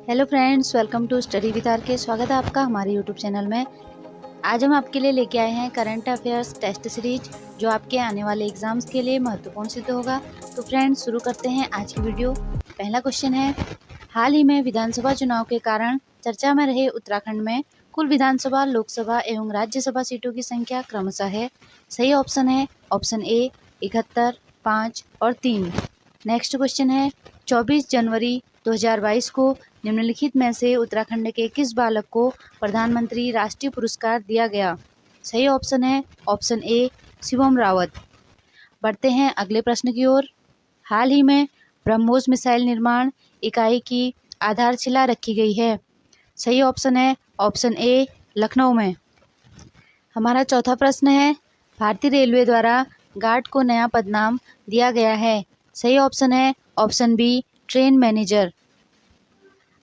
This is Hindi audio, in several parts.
Hello friends, welcome to study with R K. स्वागत है आपका हमारे यूट्यूब चैनल में। आज हम आपके लिए लेके आए हैं करंट अफेयर्स टेस्ट सीरीज, जो आपके आने वाले एग्जाम्स के लिए महत्वपूर्ण सिद्ध होगा। तो फ्रेंड्स, शुरू करते हैं आज की वीडियो। पहला क्वेश्चन है, हाल ही में विधानसभा चुनाव के कारण चर्चा में रहे उत्तराखंड में कुल विधानसभा, लोकसभा एवं राज्यसभा सीटों की संख्या क्रमशः है। सही ऑप्शन है ऑप्शन ए 71, 5 और 3। नेक्स्ट क्वेश्चन है, 24 जनवरी 2022 को निम्नलिखित में से उत्तराखंड के किस बालक को प्रधानमंत्री राष्ट्रीय पुरस्कार दिया गया? सही ऑप्शन है ऑप्शन ए शिवम रावत। बढ़ते हैं अगले प्रश्न की ओर। हाल ही में ब्रह्मोस मिसाइल निर्माण इकाई की आधारशिला रखी गई है। सही ऑप्शन है ऑप्शन ए लखनऊ में। हमारा चौथा प्रश्न है, भारतीय रेलवे द्वारा गार्ड को नया पदनाम दिया गया है। सही ऑप्शन है ऑप्शन बी ट्रेन मैनेजर।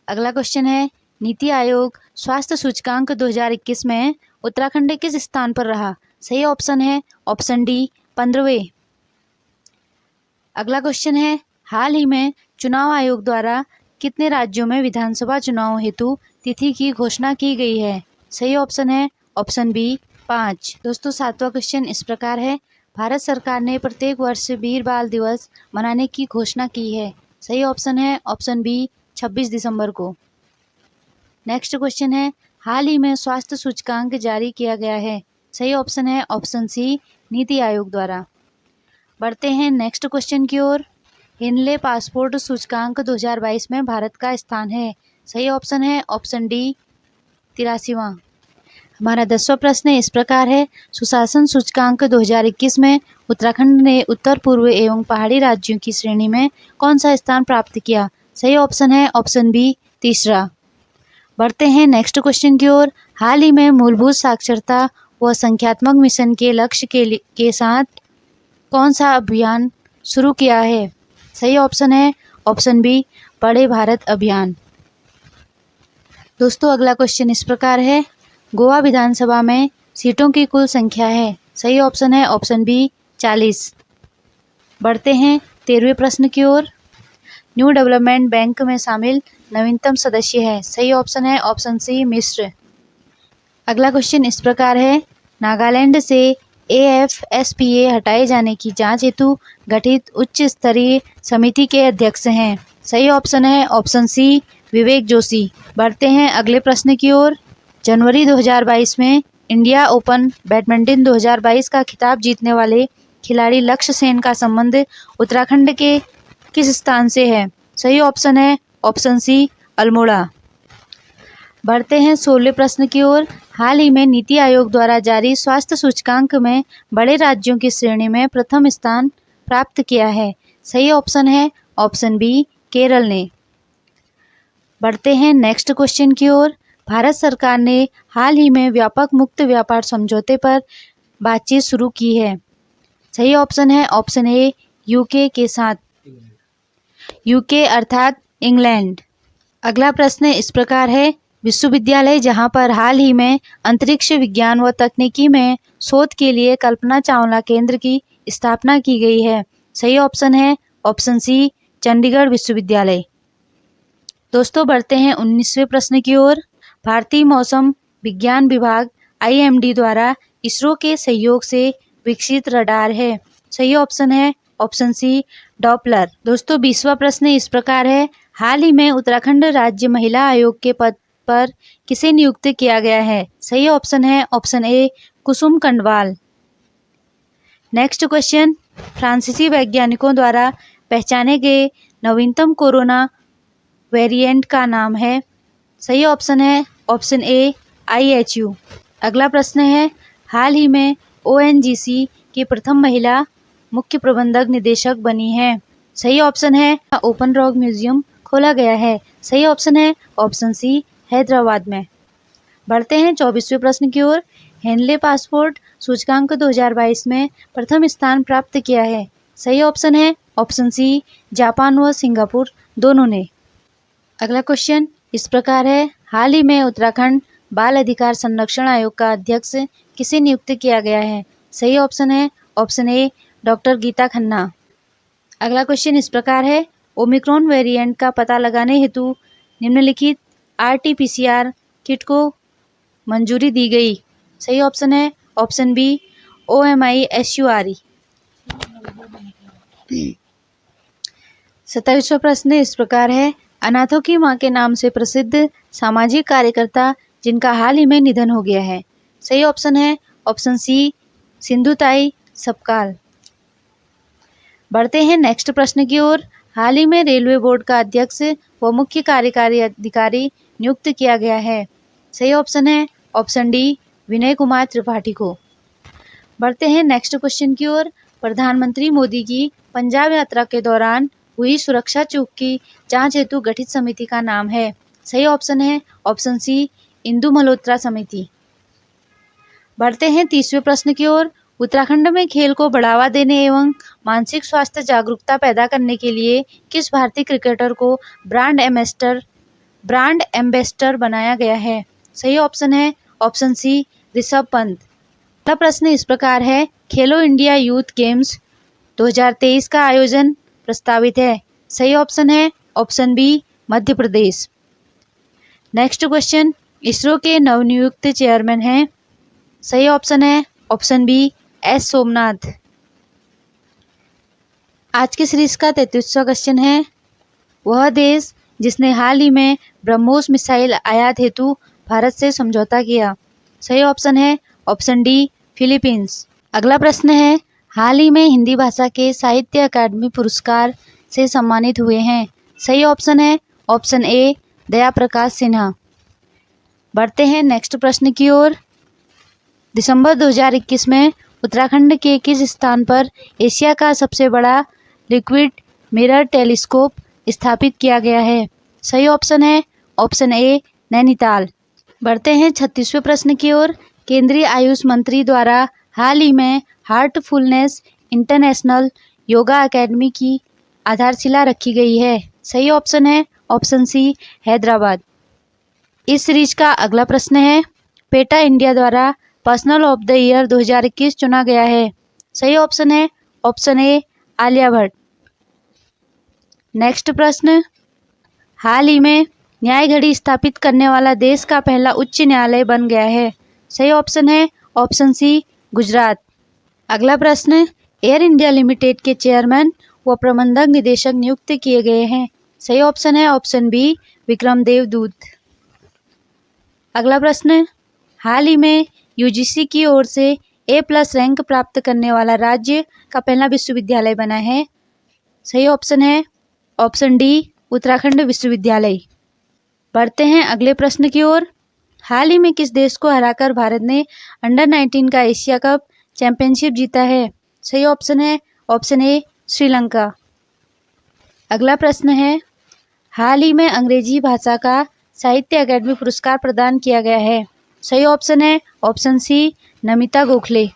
अगला क्वेश्चन है, नीति आयोग स्वास्थ्य सूचकांक 2021 में उत्तराखंड किस स्थान पर रहा? सही ऑप्शन है ऑप्शन डी 15वें। अगला क्वेश्चन है, हाल ही में चुनाव आयोग द्वारा कितने राज्यों में विधानसभा चुनाव हेतु तिथि की घोषणा की गई है? सही ऑप्शन है ऑप्शन बी 5। दोस्तों, सातवां क्वेश्चन इस प्रकार है, भारत सरकार ने प्रत्येक वर्ष वीर बाल दिवस मनाने की घोषणा की है। सही ऑप्शन है ऑप्शन बी 26 दिसंबर को। नेक्स्ट क्वेश्चन है, हाल ही में स्वास्थ्य सूचकांक जारी किया गया है। सही ऑप्शन है ऑप्शन सी नीति आयोग द्वारा। बढ़ते हैं नेक्स्ट क्वेश्चन की ओर। हिनले पासपोर्ट सूचकांक 2022 में भारत का स्थान है। सही ऑप्शन है ऑप्शन डी 83वां। हमारा 10वां प्रश्न इस प्रकार है, सुशासन सूचकांक 2021 में उत्तराखंड ने उत्तर पूर्व एवं पहाड़ी राज्यों की श्रेणी में कौन सा स्थान प्राप्त किया? सही ऑप्शन है ऑप्शन बी 3रा। बढ़ते हैं नेक्स्ट क्वेश्चन की ओर। हाल ही में मूलभूत साक्षरता व संख्यात्मक मिशन के लक्ष्य के साथ कौन सा अभियान शुरू किया है? सही ऑप्शन है ऑप्शन बी पढ़े भारत अभियान। दोस्तों, अगला क्वेश्चन इस प्रकार है, गोवा विधानसभा में सीटों की कुल संख्या है। सही ऑप्शन है ऑप्शन बी 40। बढ़ते हैं 13वें प्रश्न की ओर। न्यू डेवलपमेंट बैंक में शामिल नवीनतम सदस्य है। सही ऑप्शन है ऑप्शन सी मिस्र। अगला क्वेश्चन इस प्रकार है, नागालैंड से AFSPA हटाए जाने की जांच हेतु गठित उच्च स्तरीय समिति के अध्यक्ष हैं। सही ऑप्शन है ऑप्शन सी विवेक जोशी। बढ़ते हैं अगले प्रश्न की ओर। जनवरी 2022 में इंडिया ओपन बैडमिंटन 2022 का खिताब जीतने वाले खिलाड़ी लक्ष्य सेन का संबंध उत्तराखंड के किस स्थान से है? सही ऑप्शन है ऑप्शन सी अल्मोड़ा। बढ़ते हैं 16वें प्रश्न की ओर। हाल ही में नीति आयोग द्वारा जारी स्वास्थ्य सूचकांक में बड़े राज्यों की श्रेणी में प्रथम स्थान प्राप्त किया है। सही ऑप्शन है ऑप्शन बी केरल ने। बढ़ते हैं नेक्स्ट क्वेश्चन की ओर। भारत सरकार ने हाल ही में व्यापक मुक्त व्यापार समझौते पर बातचीत शुरू की है। सही ऑप्शन है ऑप्शन ए यूके के साथ। यूके अर्थात इंग्लैंड। अगला प्रश्न इस प्रकार है, विश्वविद्यालय जहां पर हाल ही में अंतरिक्ष विज्ञान व तकनीकी में शोध के लिए कल्पना चावला केंद्र की स्थापना की गई है। सही ऑप्शन है ऑप्शन सी चंडीगढ़ विश्वविद्यालय। दोस्तों, बढ़ते हैं 19वें प्रश्न की ओर। भारतीय मौसम विज्ञान विभाग IMD द्वारा इसरो के सहयोग से विकसित रडार है। सही ऑप्शन है ऑप्शन सी डॉपलर। दोस्तों, 20वां प्रश्न इस प्रकार है, हाल ही में उत्तराखंड राज्य महिला आयोग के पद पर किसे नियुक्त किया गया है? सही ऑप्शन है ऑप्शन ए कुसुम कंडवाल। नेक्स्ट क्वेश्चन, फ्रांसीसी वैज्ञानिकों द्वारा पहचाने गए नवीनतम कोरोना वेरिएंट का नाम है। सही ऑप्शन है ऑप्शन ए IHU। अगला प्रश्न है, हाल ही में ONGC की प्रथम महिला मुख्य प्रबंधक निदेशक बनी है। सही ऑप्शन है ओपन रॉक म्यूजियम खोला गया है। सही ऑप्शन है ऑप्शन सी हैदराबाद में। बढ़ते हैं 24वें प्रश्न की ओर। हेनले पासपोर्ट सूचकांक 2022 में प्रथम स्थान प्राप्त किया है। सही ऑप्शन है ऑप्शन सी जापान व सिंगापुर दोनों ने। अगला क्वेश्चन इस प्रकार है, हाल ही में उत्तराखंड बाल अधिकार संरक्षण आयोग का अध्यक्ष किसे नियुक्त किया गया है? सही ऑप्शन है option A doctor Geeta Khanna. अगला क्वेश्चन इस प्रकार है, ओमिक्रॉन वेरिएंट का पता लगाने हेतु निम्नलिखित RT-PCR किट को मंजूरी दी गई? सही ऑप्शन है ऑप्शन बी OMI-SURE। 27वां प्रश्न इस प्रकार है, अनाथों की मां के नाम से प्रसिद्ध सामाजिक कार्यकर्ता जिनका हाल ही में निधन हो गया है? सही ऑप्शन है ऑप्शन सी सिंधुताई सपकाल। बढ़ते हैं नेक्स्ट प्रश्न की ओर। हाल ही में रेलवे बोर्ड का अध्यक्ष व मुख्य कार्यकारी अधिकारी नियुक्त किया गया है? सही ऑप्शन है ऑप्शन डी विनय कुमार त्रिपाठी को। बढ़ते हैं नेक्स्ट क्वेश्चन की ओर। प्रधानमंत्री मोदी की पंजाब यात्रा के दौरान हुई सुरक्षा चूक की जांच हेतु गठित समिति का नाम है? सही ऑप्शन है ऑप्शन सी इंदु मल्होत्रा समिति। बढ़ते हैं 30वें प्रश्न की ओर। उत्तराखंड में खेल को बढ़ावा देने एवं मानसिक स्वास्थ्य जागरूकता पैदा करने के लिए किस भारतीय क्रिकेटर को ब्रांड एम्बेसडर बनाया गया है? सही ऑप्शन है ऑप्शन सी ऋषभ पंत। अगला प्रश्न इस प्रकार है, खेलो इंडिया यूथ गेम्स 2023 का आयोजन प्रस्तावित है? सही ऑप्शन है option B Madhya Pradesh. Next question, ISRO के नवनियुक्त चेयरमैन हैं? सही ऑप्शन है ऑप्शन बी एस सोमनाथ। आज की सीरीज का 33वां क्वेश्चन है, वह देश जिसने हाल ही में ब्रह्मोस मिसाइल आयात हेतु भारत से समझौता किया? सही ऑप्शन है ऑप्शन डी फिलीपींस। अगला प्रश्न है, हाल ही में हिंदी भाषा के साहित्य अकादमी पुरस्कार से सम्मानित हुए हैं? सही ऑप्शन है ऑप्शन ए दया प्रकाश सिन्हा। बढ़ते हैं नेक्स्ट प्रश्न की ओर। दिसंबर 2021 में उत्तराखंड के किस स्थान पर एशिया का सबसे बड़ा लिक्विड मिरर टेलीस्कोप स्थापित किया गया है? सही ऑप्शन है ऑप्शन ए नैनीताल। बढ़ते हैं 36वें प्रश्न की ओर। केंद्रीय आयुष मंत्री द्वारा हाल ही में हार्टफुलनेस इंटरनेशनल योगा एकेडमी की आधारशिला रखी गई है? सही ऑप्शन है ऑप्शन सी हैदराबाद। इस सीरीज का अगला प्रश्न है, पेटा इंडिया द्वारा पर्सनल ऑफ द ईयर 2021 चुना गया है? सही ऑप्शन है ऑप्शन ए आलिया भट्ट। नेक्स्ट प्रश्न, हाल ही में न्याय घड़ी स्थापित करने वाला देश का पहला उच्च न्यायालय बन गया है? सही ऑप्शन है ऑप्शन सी गुजरात। अगला प्रश्न, एयर इंडिया लिमिटेड के चेयरमैन व प्रबंधक निदेशक नियुक्त किए गए हैं? सही ऑप्शन है ऑप्शन बी विक्रम देवदूत। अगला प्रश्न, हाल ही में यूजीसी की ओर से A+ रैंक प्राप्त करने वाला राज्य का पहला विश्वविद्यालय बना है? सही ऑप्शन है ऑप्शन डी उत्तराखंड विश्वविद्यालय। बढ़ते हैं अगले प्रश्न की ओर। हाल ही में किस देश को हराकर भारत ने अंडर-19 का एशिया कप चैंपियनशिप जीता है? सही ऑप्शन है ऑप्शन ए श्रीलंका। अगला प्रश्न है, हाल ही में अंग्रेजी भाषा का साहित्य अकादमी पुरस्कार प्रदान किया गया है? सही ऑप्शन है ऑप्शन सी नमिता गोखले।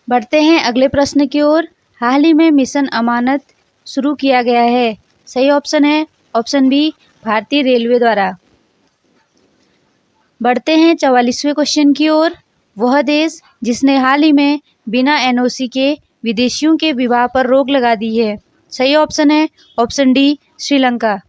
बढ़ते हैं अगले प्रश्न की ओर। हाल ही में मिशन अमानत शुरू किया गया है? सही ऑप्शन है ऑप्शन बी भारतीय रेलवे द्वारा। बढ़ते हैं 44वें क्वेश्चन की ओर। वह देश जिसने हाल ही में बिना NOC के विदेशियों के विवाह पर रोक लगा दी है? सही ऑप्शन है ऑप्शन डी श्रीलंका।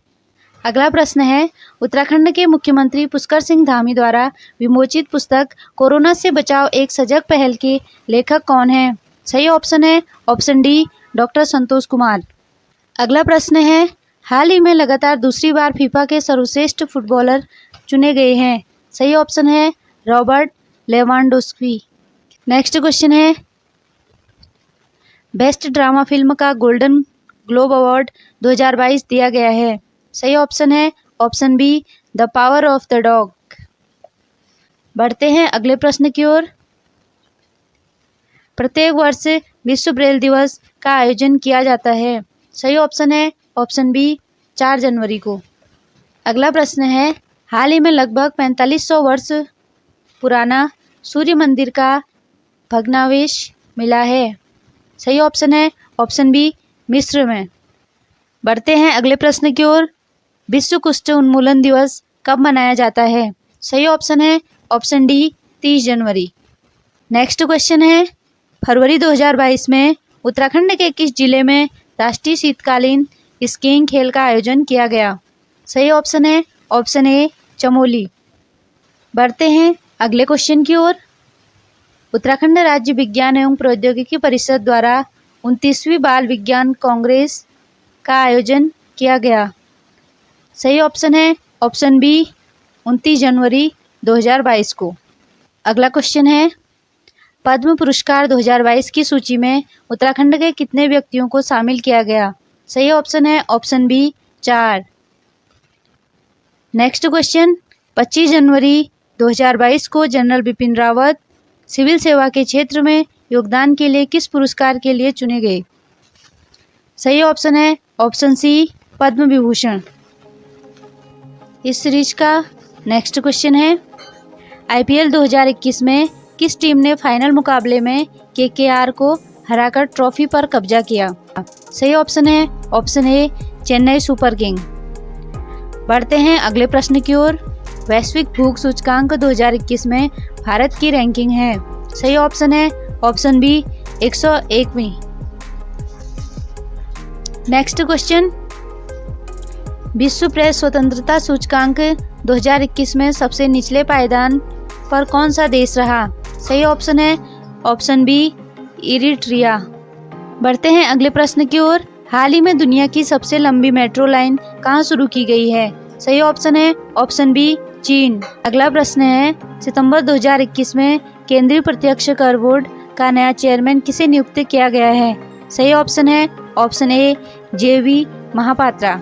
अगला प्रश्न है, उत्तराखंड के मुख्यमंत्री पुष्कर सिंह धामी द्वारा विमोचित पुस्तक कोरोना से बचाव एक सजग पहल के लेखक कौन है? सही ऑप्शन है option D doctor Santosh Kumar. अगला प्रश्न है, हाल ही में लगातार दूसरी बार फीफा के सर्वश्रेष्ठ फुटबॉलर चुने गए हैं? सही ऑप्शन है रॉबर्ट लेवांडोस्की। नेक्स्ट क्वेश्चन है, बेस्ट ड्रामा फिल्म का गोल्डन ग्लोब अवार्ड 2022 दिया गया है? सही ऑप्शन है option be the power of the dog. बढ़ते हैं अगले प्रश्न की ओर। प्रत्येक वर्ष विश्व ब्रेल दिवस का आयोजन किया जाता है? सही ऑप्शन है ऑप्शन बी 4 जनवरी को। अगला प्रश्न है, हाल ही में लगभग 4500 वर्ष पुराना सूर्य मंदिर का भग्नावशेष मिला है? सही ऑप्शन है ऑप्शन बी मिस्र में। बढ़ते हैं अगले प्रश्न की ओर। विश्व कुष्ठ उन्मूलन दिवस कब मनाया जाता है? सही ऑप्शन है ऑप्शन डी 30 जनवरी। नेक्स्ट क्वेश्चन है, फरवरी 2022 में उत्तराखंड के किस जिले में राष्ट्रीय शीतकालीन स्कीइंग खेल का आयोजन किया गया? सही ऑप्शन है ऑप्शन ए चमोली। बढ़ते हैं अगले क्वेश्चन की ओर। उत्तराखंड राज्य विज्ञान एवं प्रौद्योगिकी परिषद द्वारा 29वीं बाल विज्ञान कांग्रेस का आयोजन किया गया। सही ऑप्शन है ऑप्शन बी 29 जनवरी 2022 को। अगला क्वेश्चन है, पद्म पुरस्कार 2022 की सूची में उत्तराखंड के कितने व्यक्तियों को शामिल किया गया? सही ऑप्शन है ऑप्शन बी 4। नेक्स्ट क्वेश्चन, 25 जनवरी 2022 को जनरल बिपिन रावत सिविल सेवा के क्षेत्र में योगदान के लिए किस पुरस्कार के लिए चुने गए? सही ऑप्शन है ऑप्शन सी पद्म विभूषण। इस सीरीज का नेक्स्ट क्वेश्चन है, आईपीएल 2021 में किस टीम ने फाइनल मुकाबले में केकेआर को हराकर ट्रॉफी पर कब्जा किया? सही ऑप्शन है ऑप्शन ए चेन्नई सुपर किंग। बढ़ते हैं अगले प्रश्न की ओर। वैश्विक भूख सूचकांक 2021 में भारत की रैंकिंग है। सही ऑप्शन है ऑप्शन बी 101वीं। नेक्स्ट क्वेश्चन, विश्व प्रेस स्वतंत्रता सूचकांक 2021 में सबसे निचले पायदान पर कौन सा देश रहा? सही ऑप्शन है ऑप्शन बी इरिट्रिया। बढ़ते हैं अगले प्रश्न की ओर। हाल ही में दुनिया की सबसे लंबी मेट्रो लाइन कहाँ शुरू की गई है? सही ऑप्शन है ऑप्शन बी चीन। अगला प्रश्न है, सितंबर 2021 में केंद्रीय प्रत्यक्ष कर बोर्ड का नया चेयरमैन किसे नियुक्त किया गया है? सही ऑप्शन है ऑप्शन ए जेवी महापात्रा।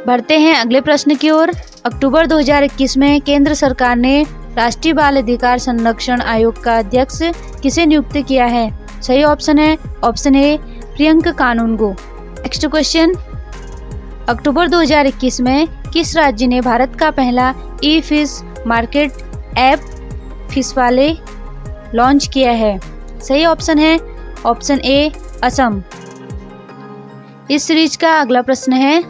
बढ़ते हैं अगले प्रश्न की ओर। अक्टूबर 2021 में केंद्र सरकार ने राष्ट्रीय बाल अधिकार संरक्षण आयोग का अध्यक्ष किसे नियुक्त किया है? सही ऑप्शन है option A Priyanka Kanungo. Next question, अक्टूबर 2021 में किस राज्य ने भारत का पहला e fish market app Fishwaale launch किया है? सही ऑप्शन है ऑप्शन ए असम। इस सीरीज का अगला प्रश्न है,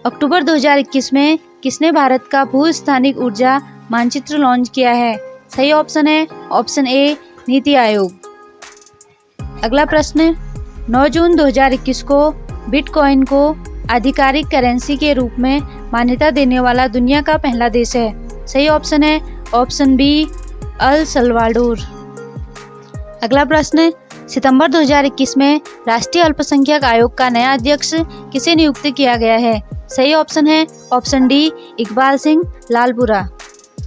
अक्टूबर 2021 में किसने भारत का भू-स्थानिक ऊर्जा मानचित्र लॉन्च किया है? सही ऑप्शन है ऑप्शन ए नीति आयोग। अगला प्रश्न, 9 जून 2021 को बिटकॉइन को आधिकारिक करेंसी के रूप में मान्यता देने वाला दुनिया का पहला देश है। सही ऑप्शन है ऑप्शन बी अल सल्वाडोर। अगला प्रश्न, सितंबर 2021 में राष्ट्रीय अल्पसंख्यक आयोग का नया अध्यक्ष किसे नियुक्त किया गया है? सही ऑप्शन है ऑप्शन डी इकबाल सिंह लालपुरा।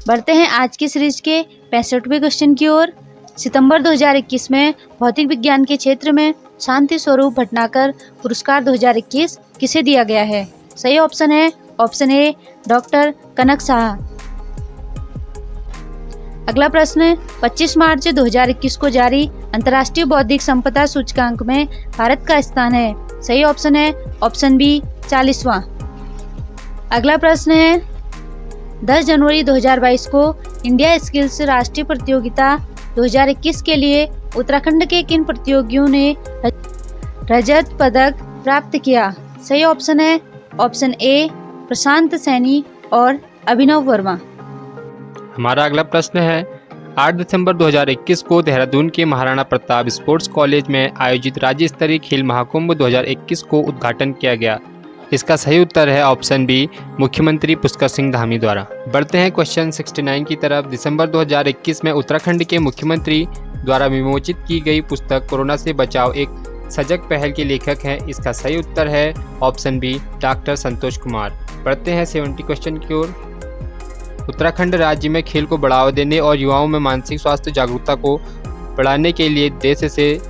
बढ़ते हैं आज की सीरीज के 65वें क्वेश्चन की ओर। सितंबर 2021 में भौतिक विज्ञान के क्षेत्र में शांति स्वरूप भटनागर पुरस्कार 2021 किसे दिया गया है? सही ऑप्शन है ऑप्शन ए डॉक्टर कनक साहा। अगला प्रश्न, 25 मार्च 2021 को जारी अंतर्राष्ट्रीय बौद्धिक संपदा सूचकांक में भारत का स्थान है। सही ऑप्शन है ऑप्शन बी 40वां। अगला प्रश्न है, 10 जनवरी 2022 को इंडिया स्किल्स राष्ट्रीय प्रतियोगिता 2021 के लिए उत्तराखंड के किन प्रतियोगियों ने रजत पदक प्राप्त किया? सही ऑप्शन है ऑप्शन ए प्रशांत सैनी और अभिनव वर्मा। हमारा अगला प्रश्न है, 8 दिसंबर 2021 को देहरादून के महाराणा प्रताप स्पोर्ट्स कॉलेज में आयोजित राज्य स्तरीय खेल महाकुंभ 2021 को उद्घाटन किया गया। इसका सही उत्तर है ऑप्शन बी मुख्यमंत्री पुष्कर सिंह धामी द्वारा। बढ़ते हैं क्वेश्चन 69 की तरफ। दिसंबर 2021 में उत्तराखंड के मुख्यमंत्री द्वारा विमोचित की गई पुस्तक कोरोना से बचाव एक सजग पहल के लेखक हैं। इसका सही उत्तर है option B doctor Santosh Kumar. बढ़ते हैं 70 क्वेश्चन की ओर। उत्तराखंड राज्य में खेल को बढ़ावा देने और युवाओं में मानसिक स्वास्थ्य जागरूकता को बढ़ाने के लिए देश से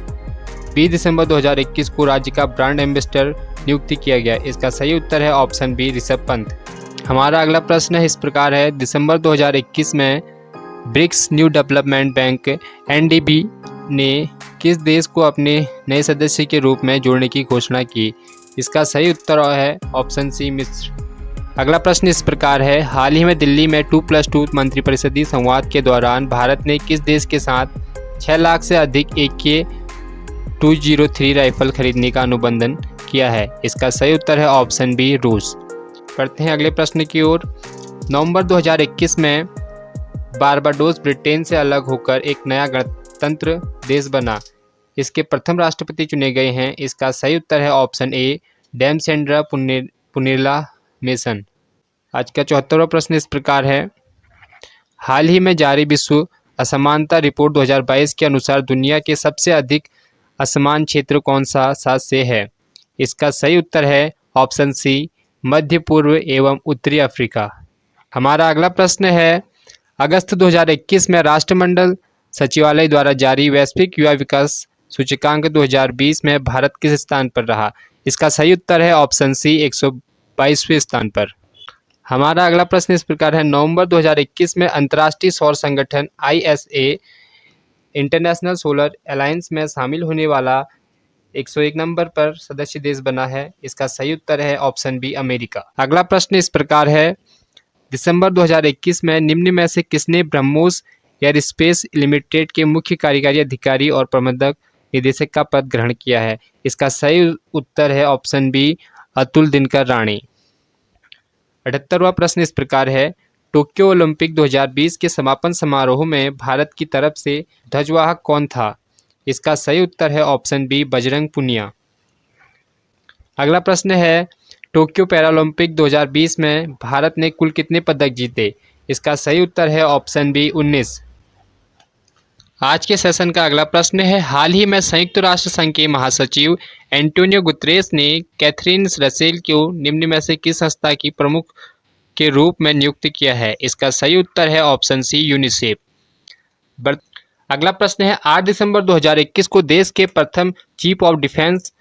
20 दिसंबर 2021 को राज्य का ब्रांड एम्बेसडर नियुक्त किया गया। इसका सही उत्तर है ऑप्शन बी ऋषभ पंत। हमारा अगला प्रश्न है इस प्रकार है, दिसंबर 2021 में BRICS New Development Bank NDB ने किस देश को अपने नए सदस्य के रूप में जोड़ने की घोषणा की? इसका सही उत्तर है ऑप्शन सी मिस्र। अगला प्रश्न इस प्रकार है, हाल ही में दिल्ली में 2+2 मंत्रिपरिषदीय संवाद के दौरान भारत ने किस देश के साथ 6 लाख से अधिक AK-203 राइफल खरीदने का अनुबंधन किया है? इसका सही उत्तर है ऑप्शन बी रूस। बढ़ते हैं अगले प्रश्न की ओर। नवंबर 2021 में बारबाडोस ब्रिटेन से अलग होकर एक नया गणतंत्र देश बना। इसके प्रथम राष्ट्रपति चुने गए हैं। इसका सही उत्तर है ऑप्शन ए डैमसेंड्रा पुनेरला मेसन। आज का 74वां प्रश्न इस प्रकार है। हाल ही में जारी विश्व असमानता रिपोर्ट 2022 के अनुसार दुनिया के सबसे अधिक असमान क्षेत्र कौन सा 7 से है? इसका सही उत्तर है ऑप्शन सी, मध्य पूर्व एवं उत्तरी अफ्रीका। हमारा अगला प्रश्न है, अगस्त 2021 में राष्ट्रमंडल सचिवालय द्वारा जारी वैश्विक युवा विकास सूचकांक 2020 में भारत किस स्थान पर रहा? इसका सही उत्तर है ऑप्शन सी, 122वें स्थान पर। हमारा अगला प्रश्न इस प्रकार है, नवंबर 2021 में अंतर्राष्ट्रीय सौर संगठन ISA इंटरनेशनल सोलर अलायंस में शामिल होने वाला 101 नंबर पर सदस्य देश बना है। इसका सही उत्तर है ऑप्शन बी, अमेरिका। अगला प्रश्न इस प्रकार है, दिसंबर 2021 में निम्न में से किसने ब्रह्मोस एयरस्पेस लिमिटेड के मुख्य कार्यकारी अधिकारी और प्रबंधक निदेशक का पद ग्रहण किया है? इसका सही उत्तर है ऑप्शन बी, अतुल दिनकर राणे। 78वां प्रश्न इस प्रकार है, टोक्यो ओलंपिक 2020 के समापन समारोह में भारत की तरफ से ध्वजवाहक कौन था? इसका सही उत्तर है ऑप्शन बी, बजरंग पुनिया। अगला प्रश्न है, टोक्यो पैरालंपिक 2020 में भारत ने कुल कितने पदक जीते? इसका सही उत्तर है ऑप्शन बी, 19। आज के सेशन का अगला प्रश्न है, हाल ही में संयुक्त राष्ट्र संघ के महासचिव एंटोनियो गुतरेस ने कैथरीन रसेल को निम्न में से किस संस्था की प्रमुख के रूप में नियुक्त किया है? इसका सही उत्तर है ऑप्शन सी, यूनिसेफ। अगला प्रश्न है, 8 दिसंबर 2021 को देश के प्रथम chief of defence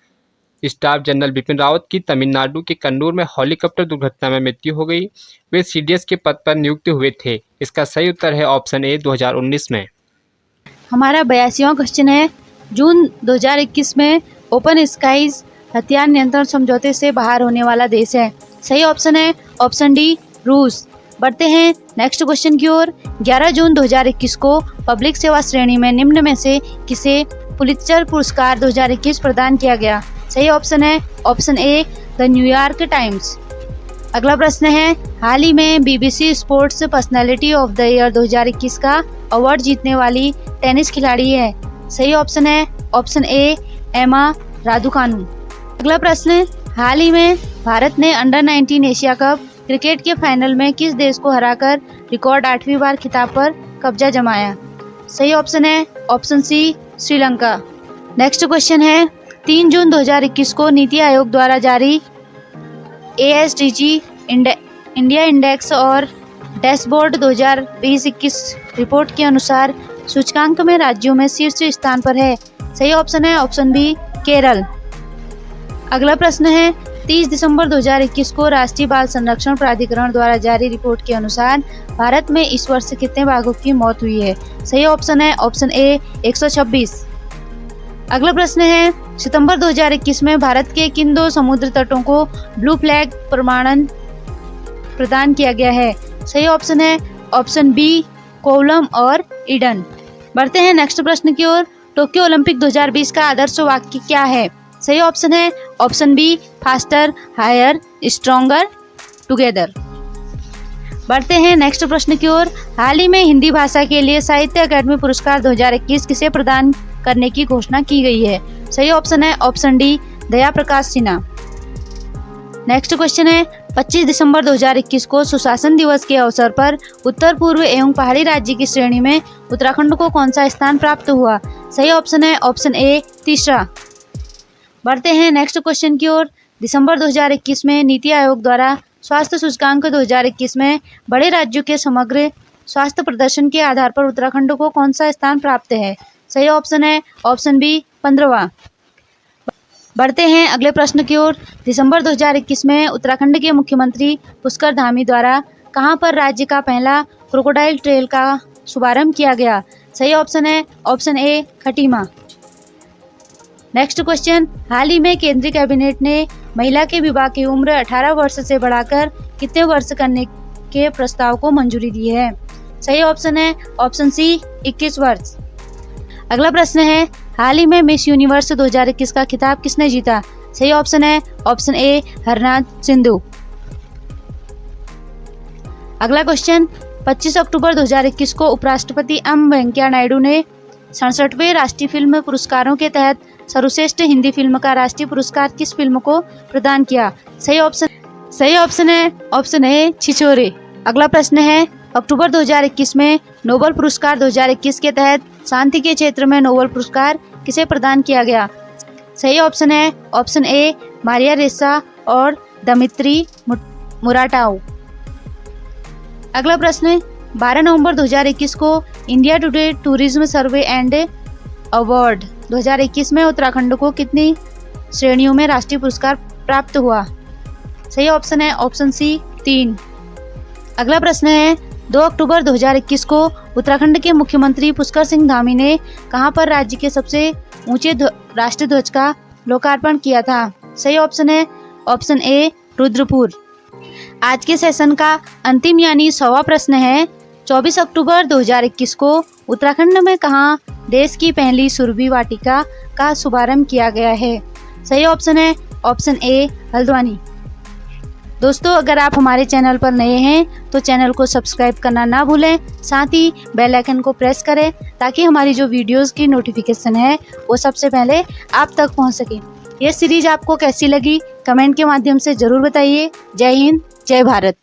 staff general Bipin Rawat की तमिलनाडु के कन्नूर में हेलीकॉप्टर दुर्घटना में मृत्यु हो गई। वे CDS के पद पर नियुक्त हुए थे। इसका सही उत्तर है ऑप्शन ए, 2019 में। हमारा 82वां क्वेश्चन है, जून 2021 में ओपन स्काईज हथियार नियंत्रण समझौते से बाहर होने वाला देश है? सही ऑप्शन है ऑप्शन डी, रूस। बढ़ते हैं नेक्स्ट क्वेश्चन की ओर। 11 जून 2021 को पब्लिक सेवा श्रेणी में निम्न में से किसे पुलित्जर पुरस्कार 2021 प्रदान किया गया? सही ऑप्शन है option A, the New York times. अगला प्रश्न है, हाल ही में BBC sports personality of the year 2021 का अवार्ड जीतने वाली टेनिस खिलाड़ी है? सही ऑप्शन है ऑप्शन ए, एमा रादुकानु। अगला प्रश्न, हाल ही में भारत ने अंडर 19 एशिया कप क्रिकेट के फाइनल में किस देश को हराकर रिकॉर्ड 8वीं बार खिताब पर कब्जा जमाया? सही ऑप्शन है option C, Sri Lanka. Next question है, 3 जून 2021 को नीति आयोग द्वारा जारी ASDG इंडिया इंडेक्स और डैशबोर्ड 2020-21 रिपोर्ट के अनुसार सूचकांक में राज्यों में शीर्ष स्थान पर है? सही ऑप्शन है ऑप्शन बी, केरल। अगला प्रश्न है, 30 दिसंबर 2021 को राष्ट्रीय बाल संरक्षण प्राधिकरण द्वारा जारी रिपोर्ट के अनुसार भारत में इस वर्ष कितने बाघों की मौत हुई है? सही ऑप्शन है ऑप्शन ए, 126। अगला प्रश्न है, सितंबर 2021 में भारत के किन 2 समुद्र तटों को ब्लू फ्लैग प्रमाणन प्रदान किया गया है? सही ऑप्शन है ऑप्शन बी, कोवलम और ईडन। बढ़ते हैं नेक्स्ट प्रश्न की ओर। टोक्यो ओलंपिक 2020 का आदर्श वाक्य क्या है? सही ऑप्शन है option B, faster, higher, stronger, together. बढ़ते हैं नेक्स्ट प्रश्न की ओर। हाल ही में हिंदी भाषा के लिए साहित्य अकादमी पुरस्कार 2021 किसे प्रदान करने की घोषणा की गई है? सही ऑप्शन है ऑप्शन डी, दया प्रकाश सिन्हा। नेक्स्ट क्वेश्चन है, 25 दिसंबर 2021 को सुशासन दिवस के अवसर पर उत्तर पूर्व एवं पहाड़ी राज्य की श्रेणी में उत्तराखंड को कौन सा स्थान प्राप्त हुआ? सही ऑप्शन है ऑप्शन ए, तीसरा। बढ़ते हैं नेक्स्ट क्वेश्चन की ओर। दिसंबर 2021 में नीति आयोग द्वारा स्वास्थ्य सूचकांक 2021 में बड़े राज्यों के समग्र स्वास्थ्य प्रदर्शन के आधार पर उत्तराखंड को कौन सा स्थान प्राप्त है? सही ऑप्शन है ऑप्शन बी, 15वां। बढ़ते हैं अगले प्रश्न की ओर। दिसंबर 2021 में उत्तराखंड के मुख्यमंत्री पुष्कर धामी द्वारा कहां पर राज्य का पहला क्रोकोडाइल ट्रेल का शुभारंभ किया गया? सही ऑप्शन है option A, Khatima. Next question, हाल ही में केंद्रीय कैबिनेट ने महिला के विवाह की उम्र 18 वर्ष से बढ़ाकर कितने वर्ष करने के प्रस्ताव को मंजूरी दी है? सही ऑप्शन है ऑप्शन सी, 21 वर्ष। अगला प्रश्न है, हाल ही में मिस यूनिवर्स 2021 का खिताब किसने जीता? सही ऑप्शन है ऑप्शन ए, हरनाथ सिंधु। अगला क्वेश्चन, 25 अक्टूबर 2021 को उपराष्ट्रपति एम वेंकैया नायडू ने 67वें राष्ट्रीय फिल्म पुरस्कारों के तहत सर्वश्रेष्ठ हिंदी फिल्म का राष्ट्रीय पुरस्कार किस फिल्म को प्रदान किया? सही ऑप्शन सही ऑप्शन है ऑप्शन ए छिछोरे। अगला प्रश्न है, अक्टूबर 2021 में नोबेल पुरस्कार 2021 के तहत शांति के क्षेत्र में नोबेल पुरस्कार किसे प्रदान किया गया? सही ऑप्शन है ऑप्शन ए मारिया रेसा और दमित्री मुराटाव। अगला प्रश्न, 12 नवंबर 2021 को India today tourism survey and award 2021 में उत्तराखंड को कितनी श्रेणियों में राष्ट्रीय पुरस्कार प्राप्त हुआ? सही ऑप्शन है ऑप्शन सी 3। अगला प्रश्न है, 2 अक्टूबर 2021 को उत्तराखंड के मुख्यमंत्री पुष्कर सिंह धामी ने कहां पर राज्य के सबसे ऊंचे राष्ट्रीय ध्वज का लोकार्पण किया था? सही ऑप्शन है ऑप्शन ए रुद्रपुर। आज के सेशन का अंतिम यानी 100वां प्रश्न है, 24 अक्टूबर 2021 को उत्तराखंड में कहां देश की पहली सुरभि वाटिका का शुभारंभ किया गया है? सही ऑप्शन है ऑप्शन ए हल्द्वानी। दोस्तों, अगर आप हमारे चैनल पर नए हैं तो चैनल को सब्सक्राइब करना ना भूलें, साथ ही बेल आइकन को प्रेस करें ताकि हमारी जो वीडियोस की नोटिफिकेशन है वो सबसे पहले आप तक पहुंच सके। ये सीरीज आपको कैसी लगी कमेंट के माध्यम से ज़रूर बताइए। जय हिंद, जय भारत।